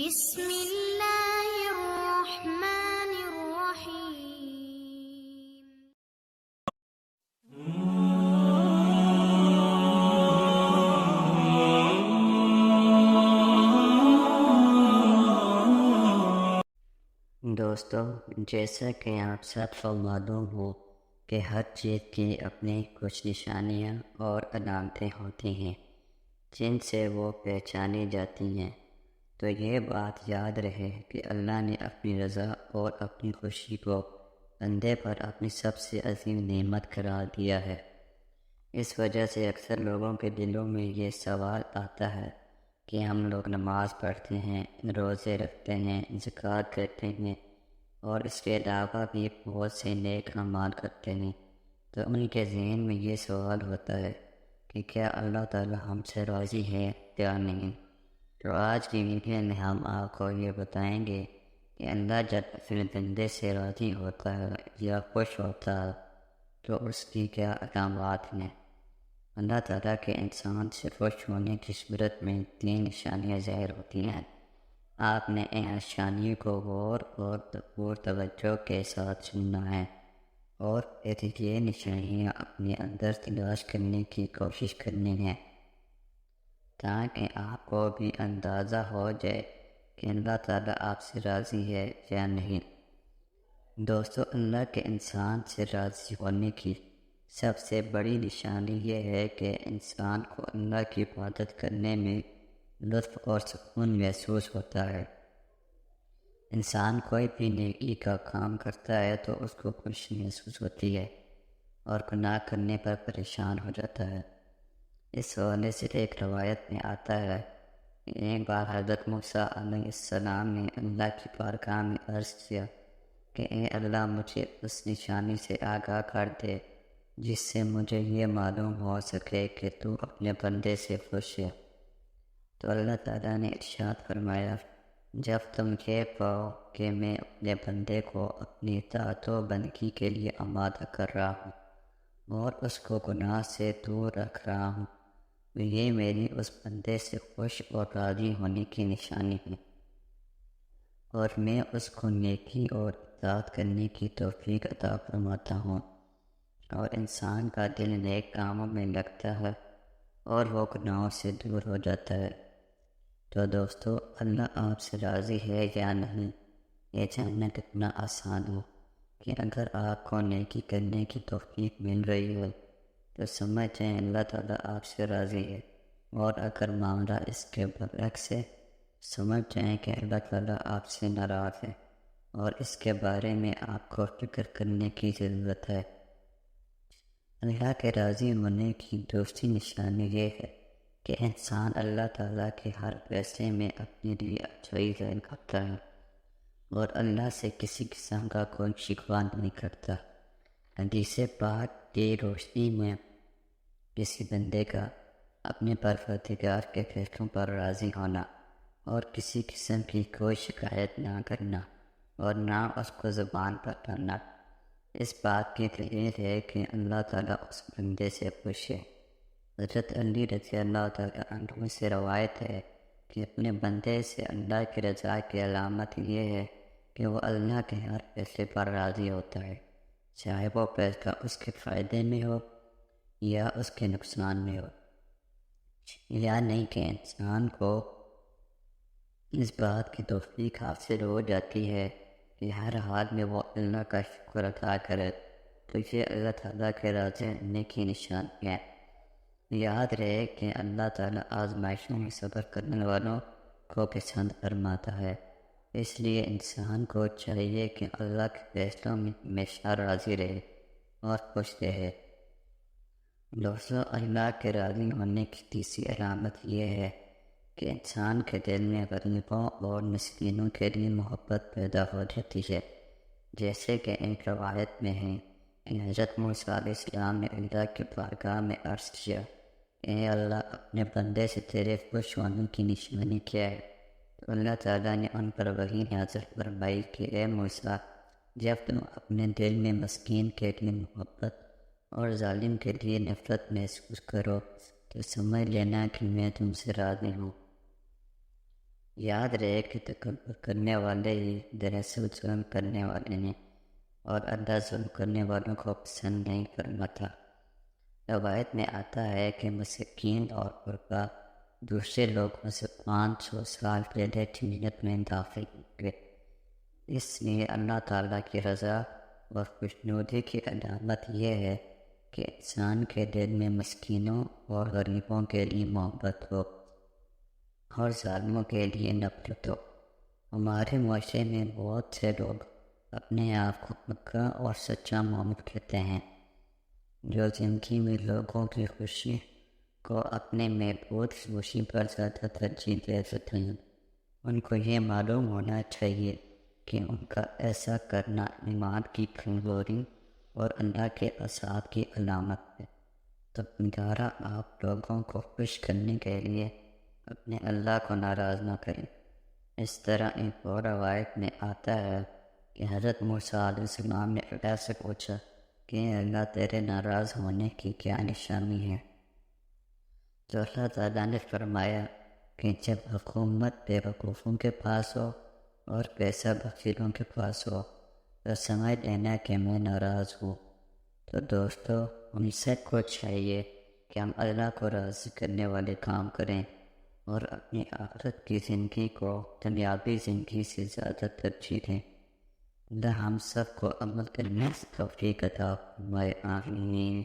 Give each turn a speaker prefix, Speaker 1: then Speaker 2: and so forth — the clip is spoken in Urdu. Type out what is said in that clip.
Speaker 1: بسم اللہ الرحمن الرحیم۔
Speaker 2: دوستو، جیسا کہ آپ سب کو معلوم ہو کہ ہر چیز کی اپنی کچھ نشانیاں اور علامتیں ہوتی ہیں جن سے وہ پہچانی جاتی ہیں، تو یہ بات یاد رہے کہ اللہ نے اپنی رضا اور اپنی خوشی کو بندے پر اپنی سب سے عظیم نعمت قرار دیا ہے۔ اس وجہ سے اکثر لوگوں کے دلوں میں یہ سوال آتا ہے کہ ہم لوگ نماز پڑھتے ہیں، روزے رکھتے ہیں، زکوٰۃ کرتے ہیں اور اس کے علاوہ بھی بہت سے نیک اعمال کرتے ہیں، تو ان کے ذہن میں یہ سوال ہوتا ہے کہ کیا اللہ تعالی ہم سے راضی ہے یا نہیں۔ تو آج کی ویڈیو میں ہم آپ کو یہ بتائیں گے کہ اللہ جب اپنے بندے سے راضی ہوتا ہے یا خوش ہوتا ہے تو اس کی کیا علامات ہیں۔ اللہ تعالیٰ کے انسان سے خوش ہونے کی صورت میں 3 نشانیاں ظاہر ہوتی ہیں۔ آپ نے ان نشانیوں کو غور اور توجہ کے ساتھ سننا ہے اور پھر یہ نشانیاں اپنے اندر تلاش کرنے کی کوشش کرنی ہے تاکہ آپ کو بھی اندازہ ہو جائے کہ اللہ تعالیٰ آپ سے راضی ہے یا نہیں۔ دوستو، اللہ کے انسان سے راضی ہونے کی سب سے بڑی نشانی یہ ہے کہ انسان کو اللہ کی عبادت کرنے میں لطف اور سکون محسوس ہوتا ہے۔ انسان کوئی بھی نیکی کا کام کرتا ہے تو اس کو خوشی محسوس ہوتی ہے اور گناہ کرنے پر پریشان ہو جاتا ہے۔ اس حوالے سے ایک روایت میں آتا ہے کہ ایک بار حضرت موسیٰ علیہ السلام نے اللہ کی بارگاہ میں عرض کیا کہ اے اللہ، مجھے اس نشانی سے آگاہ کر دے جس سے مجھے یہ معلوم ہو سکے کہ تو اپنے بندے سے خوش ہے۔ تو اللہ تعالیٰ نے ارشاد فرمایا، جب تم یہ پاؤ کہ میں اپنے بندے کو اپنی اطاعت و بندگی کے لیے آمادہ کر رہا ہوں اور اس کو گناہ سے دور رکھ رہا ہوں، تو یہ میری اس بندے سے خوش اور راضی ہونے کی نشانی ہے، اور میں اس کو نیکی اور اطاعت کرنے کی توفیق عطا فرماتا ہوں، اور انسان کا دل نیک کاموں میں لگتا ہے اور وہ گناہوں سے دور ہو جاتا ہے۔ تو دوستو، اللہ آپ سے راضی ہے یا نہیں، یہ جاننا کتنا آسان ہو کہ اگر آپ کو نیکی کرنے کی توفیق مل رہی ہے تو سمجھ جائیں اللہ تعالیٰ آپ سے راضی ہے، اور اگر معاملہ اس کے برعکس ہے سمجھ جائیں کہ اللہ تعالیٰ آپ سے ناراض ہے اور اس کے بارے میں آپ کو فکر کرنے کی ضرورت ہے۔ اللہ کے راضی ہونے کی دوسری نشانی یہ ہے کہ انسان اللہ تعالیٰ کے ہر فیصلے میں اپنے لیے اچھائی ظاہر کرتا ہے اور اللہ سے کسی قسم کا کوئی شکوہ نہیں کرتا۔ حدیث پاک کی روشنی میں کسی بندے کا اپنے پروردگار کے فیصلوں پر راضی ہونا اور کسی قسم کی کوئی شکایت نہ کرنا اور نہ اس کو زبان پر لانا اس بات کی دلیل ہے کہ اللہ تعالیٰ اس بندے سے خوش ہے۔ حضرت علی رضی اللہ تعالیٰ عنہ سے روایت ہے کہ اپنے بندے سے اللہ کی رضا کی علامت یہ ہے کہ وہ اللہ کے ہر فیصلے پر راضی ہوتا ہے، چاہے وہ فیصلہ اس کے فائدے میں ہو یا اس کے نقصان میں ہو۔ یعنی کہ انسان کو اس بات کی توفیق حاصل ہو جاتی ہے کہ ہر حال میں وہ اللہ کا شکر ادا کرے، تو یہ اللہ تعالیٰ کے راضی ہونے کی نشانی ہے۔ یاد رہے کہ اللہ تعالیٰ آزمائشوں میں صبر کرنے والوں کو پسند فرماتا ہے، اس لیے انسان کو چاہیے کہ اللہ کے فیصلوں میں ہمیشہ راضی رہے اور خوش رہے۔ دوستو، اللہ کے راضی ہونے کی تیسری علامت یہ ہے کہ انسان کے دل میں غریبوں اور مسکینوں کے لیے محبت پیدا ہو جاتی ہے، جیسے کہ ایک روایت میں ہے کہ حضرت موسیٰ علیہ السلام نے اللہ کی بارگاہ میں عرض کیا، اے اللہ، اپنے بندے سے تیرے خوش ہونے کی نشانی کیا ہے؟ تو اللہ تعالیٰ نے ان پر وحی نازل فرمائی کہ اے موسیٰ، جب تم اپنے دل میں مسکین کے لیے محبت اور ظالم کے لیے نفرت محسوس کرو تو سمجھ لینا کہ میں تم سے راضی ہوں۔ یاد رہے کہ تکبر کرنے والے ہی دراصل ظلم کرنے والے ہیں، اور اللہ ظلم کرنے والوں کو پسند نہیں فرماتا۔ روایت میں آتا ہے کہ مسکین اور غربا دوسرے لوگوں سے 500 سال پہلے جنت میں داخل ہوئے۔ اس لیے اللہ تعالیٰ کی رضا اور خوشنودی کی علامت یہ ہے کہ انسان کے دل میں مسکینوں اور غریبوں کے لیے محبت ہو اور ظالموں کے لیے نفرت ہو۔ ہمارے معاشرے میں بہت سے لوگ اپنے آپ کو پکا اور سچا مومن کہتے ہیں، جو زندگی میں لوگوں کی خوشی کو اپنے محبوب خوشی پر زیادہ ترجیح دیتے ہیں۔ ان کو یہ معلوم ہونا چاہیے کہ ان کا ایسا کرنا ایمان کی کمزوری اور اللہ کے عذاب کی علامت ہے۔ تو بندارہ آپ لوگوں کو خوش کرنے کے لیے اپنے اللہ کو ناراض نہ کریں۔ اس طرح ایک اور روایت میں آتا ہے کہ حضرت موسیٰ علیہ السلام نے اللہ سے پوچھا کہ اے اللہ، تیرے ناراض ہونے کی کیا نشانی ہے؟ تو اللہ تعالیٰ نے فرمایا کہ جب حکومت بے وقوفوں کے پاس ہو اور پیسہ بخیلوں کے پاس ہو تو سمجھ لینا کہ میں ناراض ہوں۔ تو دوستو، ہم سب کو چاہیے کہ ہم اللہ کو راضی کرنے والے کام کریں اور اپنی آخرت کی زندگی کو دنیاوی زندگی سے زیادہ ترجیح دیں۔ اللہ ہم سب کو عمل کرنے کی توفیق عطا فرمائے، آمین۔